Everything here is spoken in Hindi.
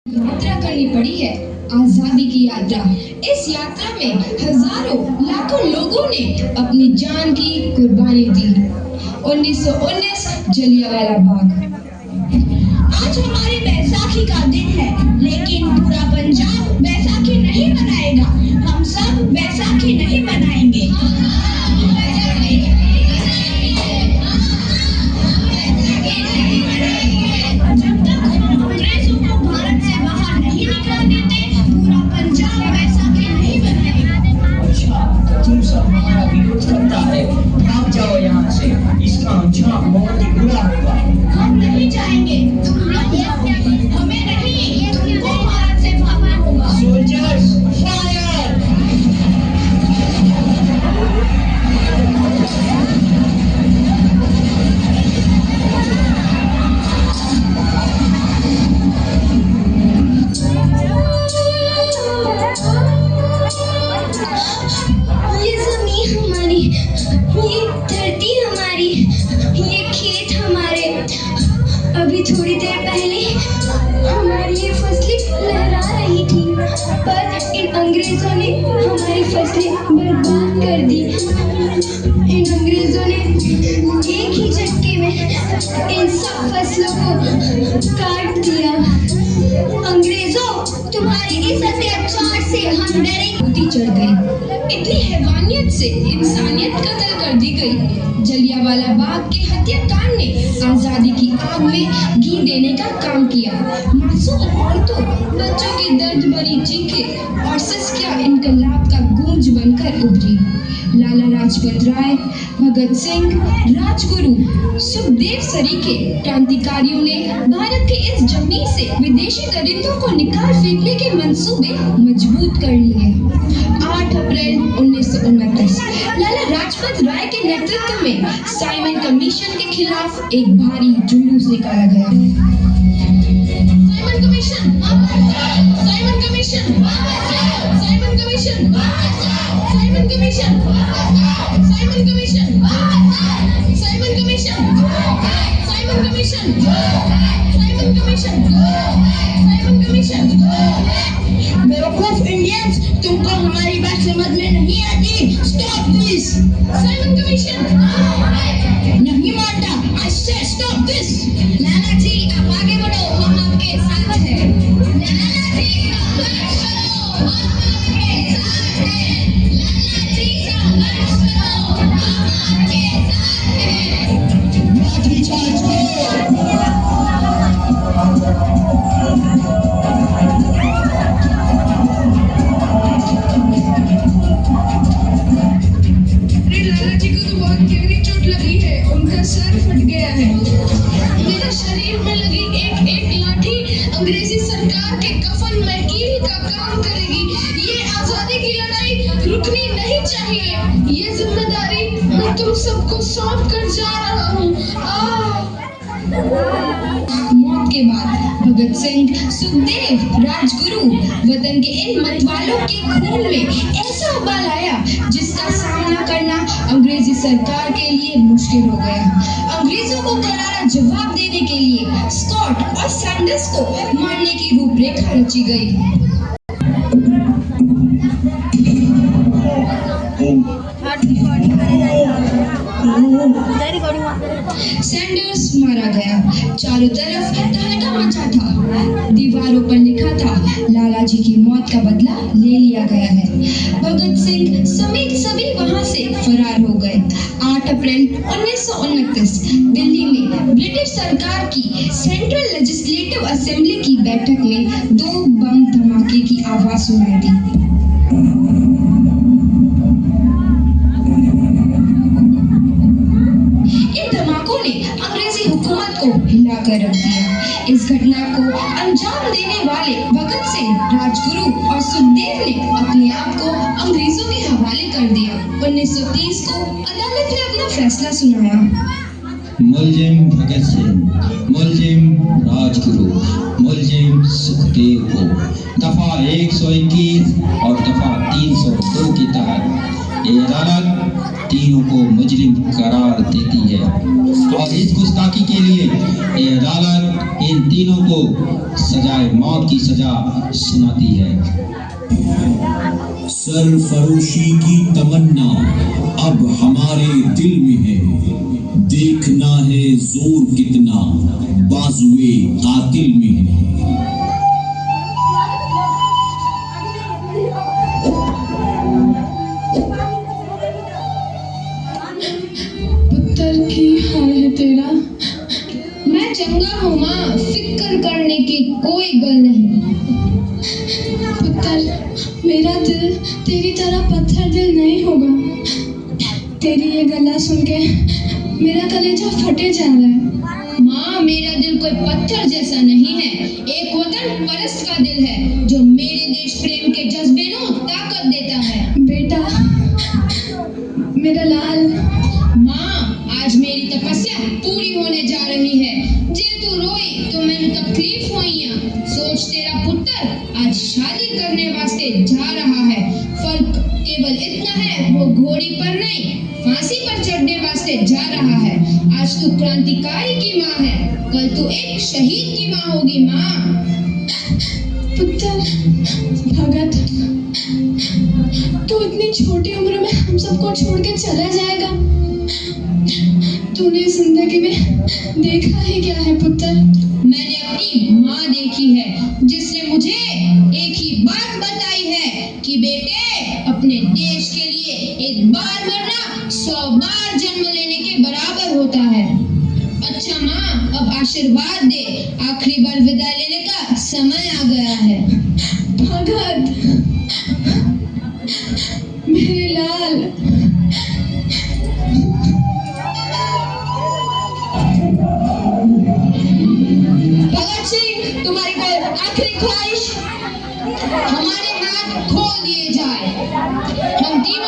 यात्रा करनी पड़ी है, आजादी की यात्रा। इस यात्रा में हजारों लाखों लोगों ने अपनी जान की कुर्बानी दी। 1919 जलियांवाला बाग। आज हमारी बैसाखी का दिन है, लेकिन पूरा पंजाब बैसाखी नहीं मनाएगा। हम सब बैसाखी नहीं मनाएंगे। जब तक अंग्रेजों को भारत से बाहर नहीं निकल देते, पूरा पंजाब बैसाखी नहीं मनाएगा। अच्छा, तुम सब हमारा विरोध करता है, भाग जाओ यहाँ से। इसका अंजाम बहुत ही बुरा होगा। हम नहीं जाएंगे, तुम लोग जाओ। हमें नहीं, तुमको भारत से भागना होगा। Soldiers fire! ये जमीन हमारी, ये धरती हमारी, ये खेत हमारे। अभी थोड़ी देर पहले हमारी ये फसलें लहरा रही थी, पर इन अंग्रेजों ने हमारी फसलें बर्बाद कर दी। इन अंग्रेजों ने एक ही झटके में इन सब फसलों को काट दिया। अंग्रेजों, तुम्हारी इस अत्याचार से हम डरे। चढ़ गई। इतनी हैवानियत से इंसानियत कत्ल कर दी गई। जलियांवाला बाग के हत्याकांड ने आजादी की आग में घी देने का काम किया। मासूम औरतों, बच्चों की दर्द भरी चीखें और सिसकियां इनकलाब का गूंज बनकर उभरी। लाला लाजपत राय, भगत सिंह, राजगुरु, सुखदेव सरीखे क्रांतिकारियों ने भारत के इस जमीन से विदेशी दरिंदों को निकाल फेंकने के मंसूबे मजबूत कर लिए। 8 अप्रैल 1929 लाला लाजपत राय के नेतृत्व में साइमन कमीशन के खिलाफ एक भारी जुलूस निकाला गया। Simon commission, Simon commission, Simon commission, Simon commission, Simon commission, Simon commission, Simon commission, Simon commission, Simon commission. बेवकूफ इंडियंस, तुमको हमारी बात समझ में नहीं आती। Stop this. साइमन कमीशन नहीं मानता। आई से स्टॉप दिस। लाला जी, आप आगे बढ़ो, हम आपके साथ हैं। लाला जी, संघर्ष करो, हम आपके साथ हैं। लाला जी, संघर्ष करो, हम आपके साथ हैं। लाठी चार्ज करो! लाला जी को तो बहुत गहरी चोट लगी है, उनका सर फट गया है। मेरे शरीर में लगी एक एक लाठी अंग्रेजी सरकार के कफन में कील का काम करेगी। ये आजादी की लड़ाई रुकनी नहीं चाहिए। ये जिम्मेदारी मैं तुम सबको सौंप कर जा रहा हूँ। मौत के बाद भगत सिंह, सुखदेव, राजगुरु वतन के इन मतवालों के खून में ऐसा उबाल आया जिसका सामना करना अंग्रेजी सरकार के लिए मुश्किल हो गया। अंग्रेजों को करारा जवाब देने के लिए स्कॉट और सैंडर्स को मारने की रूपरेखा रची गई। सैंडर्स मारा गया। चारों तरफ तहलका मचा था। दीवारों पर लिखा था, लाला जी की मौत का बदला ले लिया गया है। भगत सिंह समेत सभी वहां से फरार हो गए। 8 अप्रैल 1929 दिल्ली में ब्रिटिश सरकार की सेंट्रल लेजिस्लेटिव असेंबली की बैठक में 2 बम धमाके की आवाज सुनाई दी। हिलाकर रख दिया। इस घटना को अंजाम देने वाले भगत सिंह, राजगुरु और सुखदेव ने अपने आप को अंग्रेजों के हवाले कर दिया। 1930 को अदालत ने अपना फैसला सुनाया। मुलजिम भगत सिंह, मुलजिम राजगुरु, मुलजिम सुखदेव को दफा 121 और दफा 302 के तहत ये अदालत तीनों को मुजरिम करार देती है और इस गुस्ताखी के लिए ये अदालत इन तीनों को सजाए मौत की सजा सुनाती है। सरफरोशी की तमन्ना अब हमारे दिल में है, देखना है जोर कितना बाजुए कातिल में है। पुत्र की हाल है तेरा। मैं चंगा हूँ माँ, फिक्र करने की कोई गल नहीं। पुत्र, मेरा दिल तेरी तरह पत्थर दिल नहीं होगा। तेरी ये गला सुन के मेरा कलेजा फटे जा रहा है। माँ, मेरा दिल कोई पत्थर जैसा नहीं है, एक वतन परस्त का दिल है जो मेरे देश प्रेम के जज्बे को ताकत देता है। बेटा, मेरा लाल। माँ, आज मेरी तपस्या पूरी होने जा रही है। जे तू रोई तो मैंने तकलीफ हुई। सोच, तेरा पुत्र आज शादी करने वास्ते जा रहा है। फर्क केवल इतना है, वो घोड़ी पर नहीं फांसी पर चढ़ने वास्ते जा रहा है। आज तू क्रांतिकारी की माँ है, कल तू एक शहीद की माँ होगी। माँ, पुत्र भगत, तू इतनी छोटी उम्र में हम सबको छोड़ के चला जाएगा। तूने जिंदगी में देखा ही क्या है पुत्र? मैंने अपनी माँ देखी है, जिसने मुझे एक ही बात बताई है कि बेटे, अपने देश के लिए एक बार मरना 100 बार जन्म लेने के बराबर होता है। अच्छा माँ, अब आशीर्वाद दे, आखिरी बार विदा लेने का समय आ गया है। भगत, मेरे लाल। भगत सिंह, तुम्हारी कोई आखिरी ख्वाहिश? हमारे हाथ खोल दिए जाए, हम तीनों